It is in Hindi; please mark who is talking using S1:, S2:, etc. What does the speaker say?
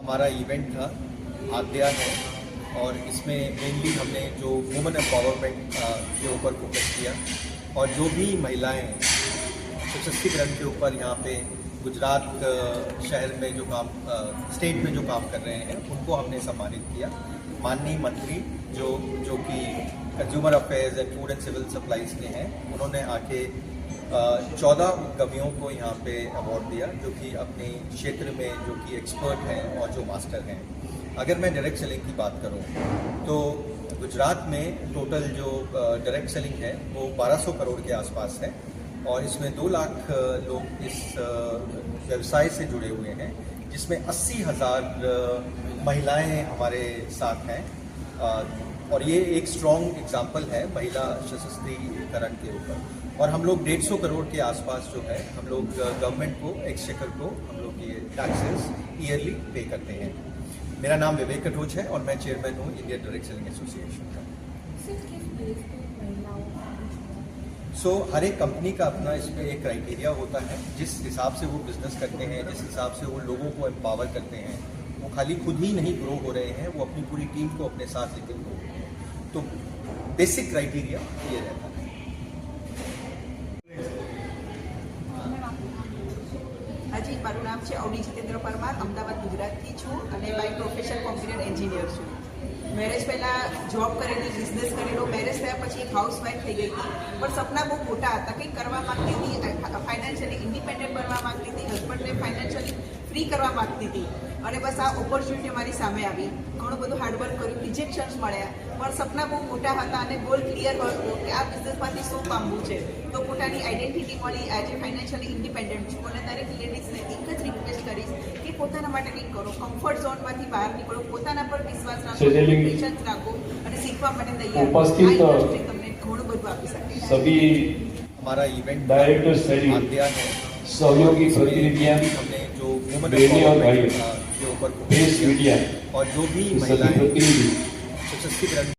S1: हमारा इवेंट था आद्या है और इसमें मेनली हमने जो वुमेन एम्पावरमेंट के ऊपर फोकस किया और जो भी महिलाएं सशक्तिकरण के ऊपर यहाँ पे गुजरात शहर में जो काम स्टेट में जो काम कर रहे हैं उनको हमने सम्मानित किया। माननीय मंत्री जो कि consumer affairs and food and civil supplies के हैं, उन्होंने आके 14 कवियों को यहाँ पे अवार्ड दिया जो कि अपने क्षेत्र में जो कि एक्सपर्ट हैं और जो मास्टर हैं। अगर मैं डायरेक्ट सेलिंग की बात करूँ तो गुजरात में टोटल जो डायरेक्ट सेलिंग है वो 1200 करोड़ के आसपास है और इसमें 2 लाख लोग इस व्यवसाय से जुड़े हुए हैं, जिसमें 80,000 महिलाएं हमारे साथ हैं और ये एक स्ट्रॉन्ग एग्जाम्पल है महिला सशक्तिकरण के ऊपर। और हम लोग 150 करोड़ के आसपास जो है हम लोग गवर्नमेंट को एक्सचेकर को हम लोग ये टैक्सेस ईयरली पे करते हैं। मेरा नाम विवेक कटोच है और मैं चेयरमैन हूँ इंडियन डायरेक्ट सेलिंग एसोसिएशन का। हर एक कंपनी का अपना इसमें एक क्राइटेरिया होता है, जिस हिसाब से वो बिजनेस करते हैं, जिस हिसाब से वो लोगों को एम्पावर करते हैं, वो खाली खुद ही नहीं ग्रो हो रहे हैं, वो अपनी पूरी टीम को अपने साथ लेकर ग्रो हो रहे हैं। तो बेसिक क्राइटेरिया ये रहता है।
S2: હાજી, મારું નામ છે અવની જીતેન્દ્ર પરમાર, અમદાવાદ ગુજરાતથી છું અને બાય પ્રોફેશન કોમ્પ્યુટર એન્જિનિયર છું। મેરેજ પહેલાં જોબ કરેલી, બિઝનેસ કરેલો, મેરેજ થયા પછી એક હાઉસવાઈફ થઈ ગઈ હતી, પણ સપના બહુ મોટા હતા, કંઈક કરવા માગતી હતી, ફાઇનાન્શિયલી ઇન્ડિપેન્ડન્ટ બનવા માગતી હતી, હસબન્ડને ફાઇનાન્શિયલી ફ્રી કરવા માગતી હતી અને બસ આ ઓપોર્ચ્યુનિટી મારી સામે આવી। ઘણું બધું હાર્ડવર્ક કર્યું, રિજેક્શન્સ મળ્યા, પણ સપના બહુ મોટા હતા અને ગોલ ક્લિયર હતો કે આ બિઝનેસમાંથી શું પામવું છે, તો પોતાની આઈડેન્ટિટી મળી। આજે ફાઇનાન્શિયલી ઇન્ડિપેન્ડન્ટ છું અને દરેક લેડીઝને એક જ રિક્વેસ્ટ કરીશ કે પોતાના માટે કંઈક કરો, કમ્ફર્ટ ઝોનમાંથી બહાર નીકળો, પોતાના પર વિશ્વાસ રાખો, પેશન્સ રાખો અને શીખવા માટે તૈયાર રહો। આ ઇન્ડસ્ટ્રી તમને ઘણું બધું આપી શકે।
S3: सभी
S1: हमारा इवेंट
S3: डायरेक्टर सेलिंग
S1: आद्या है,
S3: सहयोगी प्रतिनिधियां,
S1: हमने जो वुमेन
S3: बहनें और भाई,
S1: के ऊपर
S3: प्रेस मीडिया
S1: और जो भी
S3: सभी
S1: महिलाएं
S3: प्रतिनिधि
S1: सशक्तिकरण